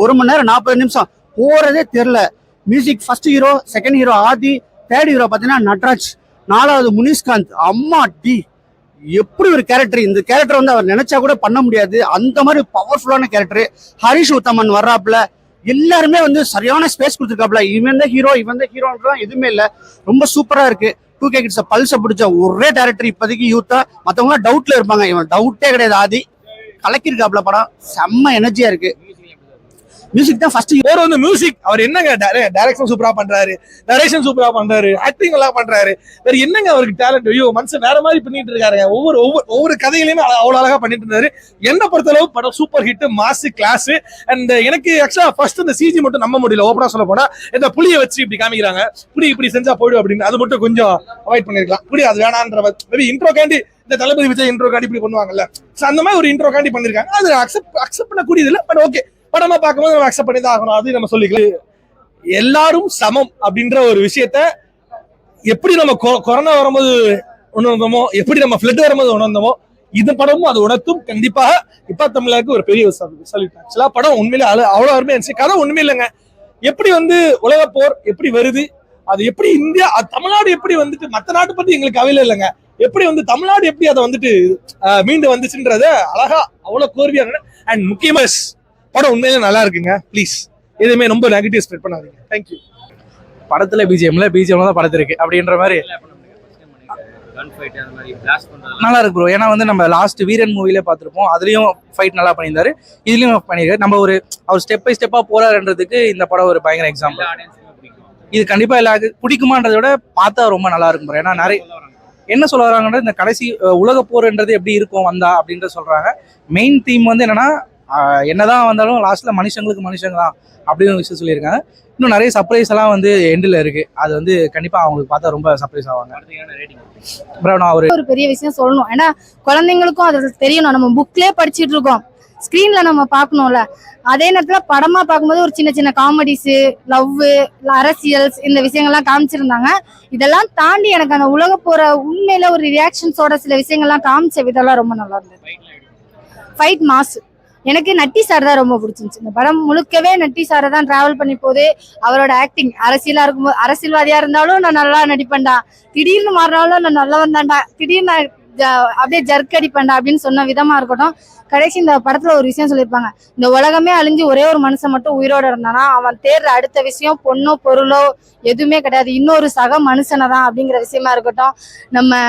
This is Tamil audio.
1 மணி நேரம் 40 நிமிஷம் போறதே தெரியல. Music first hero, second hero Aadhi, third hero பார்த்தீங்கன்னா நட்ராஜ், 4வது முனிஷ்காந்த். அம்மா டி எப்படி ஒரு கேரக்டர்! இந்த கேரக்டர் வந்து அவர் நினைச்சா கூட பண்ண முடியாது, அந்த மாதிரி பவர்ஃபுல்லான கேரக்டர். ஹரிஷ் உத்தமன் வர்றாப்புல, எல்லாருமே வந்து சரியான ஸ்பேஸ் கொடுத்துருக்காப்ல. இவன் தான் ஹீரோ, இவன் தான் ஹீரோன்றதான் எதுவுமே இல்லை. ரொம்ப சூப்பரா இருக்கு. 2K கிட்ஸை பல்ஸை பிடிச்ச ஒரே டேரக்டர் இப்போதைக்கு யூத்தா. மற்றவங்க டவுட்ல இருப்பாங்க, இவன் டவுட்டே கிடையாது. ஆதி கலக்கிருக்காப்ல, படம் செம்ம எனர்ஜியா இருக்கு. மியூசிக் தான் ஃபர்ஸ்ட் ஹீரோ வந்து மியூசிக். அவர் என்னங்க டைரக்ஷன் சூப்பரா பண்றாரு, நரேஷன் சூப்பரா பண்றாரு, ஆக்டிங் நல்லா பண்றாரு. வேற என்னங்க அவருக்கு டேலண்ட்? ஐயோ, மனுஷன் வேற மாதிரி பண்ணிட்டு இருக்காரு. ஒவ்வொரு கதைகளையுமே அவ்வளவு அழகா பண்ணிட்டு இருந்தாரு. என்ன பொறுத்தளவு படம் super hit, mass, class. And எனக்கு ஆக்சுவலா ஃபர்ஸ்ட் இந்த சிஜி மட்டும் நம்ப முடியல. ஓப்பனா சொல்ல போனா இந்த புளியை வச்சு இப்படி காமிக்கிறாங்க, புளி இப்படி செஞ்சா போயிடும் அப்படின்னு, அது மட்டும் கொஞ்சம் அவாய்ட் பண்ணிருக்கலாம். புளி அது வேணான்ற மேபி இன்ட்ரோ காண்டி, இந்த தளபதி விஜய் இன்ட்ரோ காண்டி இப்படி பண்ணுவாங்கல்ல, அந்த மாதிரி ஒரு இன்ட்ரோ காண்டி பண்ணிருக்காங்க. அது அக்செப்ட் பண்ணக்கூடியது இல்லை. பட் ஓகே, படமா பார்க்கும்போது நம்ம அக்செப்ட் பண்ணி தான் ஆகணும். அது நம்ம சொல்லிக்கலாம். எல்லாரும் சமம் அப்படின்ற ஒரு விஷயத்த எப்படி நம்ம கொரோனா வரும்போது உணர்ந்தோமோ, எப்படி நம்ம ஃபிளட் வரும்போது உணர்ந்தோமோ, இந்த படமும் அது உணர்த்தும். கண்டிப்பாக இப்ப தமிழருக்கு ஒரு பெரிய சொல்லிட்டேன். சில படம் உண்மையிலே அவ்வளவு அருமையா இருந்துச்சு. கதை ஒண்ணுமே இல்லைங்க. எப்படி வந்து உலக போர் எப்படி வருது, அது எப்படி இந்தியா, தமிழ்நாடு எப்படி வந்துட்டு, மற்ற நாட்டை பத்தி எங்களுக்கு கவலை இல்லைங்க, எப்படி வந்து தமிழ்நாடு எப்படி அதை வந்துட்டு மீண்டு வந்துச்சுன்றத அழகா அவ்வளவு கோர்வையா. அண்ட் முக்கியமா படம் உண்மையிலே நல்லா இருக்குங்க. ப்ளீஸ் எதுவுமே ரொம்ப நெகட்டிவ் ஸ்ப்ரெட் பண்ணாதீங்க. தேங்க்யூ. படத்துல பிஜிஎம்ல தான் படத்து இருக்கு அப்படின்ற மாதிரி நல்லா இருக்கு ப்ரோ. ஏன்னா வந்து நம்ம லாஸ்ட் வீரன் மூவிலே பார்த்துருப்போம், அதுலயும் ஃபைட் நல்லா பண்ணியிருந்தாரு, இதுலயும் பண்ணியிருக்காரு. நம்ம அவர் ஸ்டெப் பை ஸ்டெப்பா போறாருன்றதுக்கு இந்த படம் ஒரு பயங்கர எக்ஸாம்பிள். இது கண்டிப்பா எல்லாருக்கும் பிடிக்குமான்றதை விட பார்த்தா ரொம்ப நல்லா இருக்கும் ப்ரோ. ஏன்னா நிறைய என்ன சொல்ல வராங்கன்றது, இந்த கடைசி உலக போர்ன்றது எப்படி இருக்கும் வந்தா அப்படின்ற சொல்றாங்க. மெயின் தீம் வந்து என்னன்னா, என்னதான் வந்தாலும் லாஸ்ட்ல மனுஷங்களுக்கு மனுஷங்க தான் அப்படின்னு ஒரு விஷயம் சொல்லியிருக்காங்க. இன்னும் நிறைய சர்ப்ரைஸ் எல்லாம் வந்து எண்டில் இருக்கு. அது வந்து கண்டிப்பா அவங்களுக்கு பார்த்தா ரொம்ப சர்ப்ரைஸ் ஆவாங்க. நான் ஒரு பெரிய விஷயம் சொல்லணும். ஏன்னா குழந்தைங்களுக்கும் அது தெரியணும். நம்ம புக்லயே படிச்சுட்டு இருக்கோம், ஸ்கிரீன்ல நம்ம பார்க்கணும்ல. அதே நேரத்துல படமா பார்க்கும்போது ஒரு சின்ன சின்ன காமெடிஸ், லவ், அரசியல், இந்த விஷயங்கள்லாம் காமிச்சிருந்தாங்க. இதெல்லாம் தாண்டி எனக்கு அந்த உலக போற உண்மையில ஒரு ரியாக்ஷன்ஸோட சில விஷயங்கள்லாம் காமிச்ச விதெல்லாம் ரொம்ப நல்லா இருந்தது. Fight mass. எனக்கு நட்டி சார் தான் ரொம்ப பிடிச்சிருந்துச்சு. இந்த படம் முழுக்கவே நட்டி சாரை தான் டிராவல் பண்ணி போகுது. அவரோட ஆக்டிங், அரசியலா இருக்கும்போது அரசியல்வாதியா இருந்தாலும் நான் நல்லா நடிப்பேன்டா, திடீர்னு மாறினாலும் நான் நல்லா வந்தான்டா, திடீர்னு அப்படியே ஜர்க் அடிப்பேன்டா அப்படின்னு சொன்ன விதமா இருக்கட்டும். கடைசி இந்த படத்துல ஒரு விஷயம் சொல்லியிருப்பாங்க, இந்த உலகமே அழிஞ்சு ஒரே ஒரு மனுஷன் மட்டும் உயிரோட இருந்தானா அவன் தேடுற அடுத்த விஷயம் பொண்ணோ பொருளோ எதுவுமே கிடையாது, இன்னொரு சக மனுஷனை தான் அப்படிங்கிற விஷயமா இருக்கட்டும். நம்ம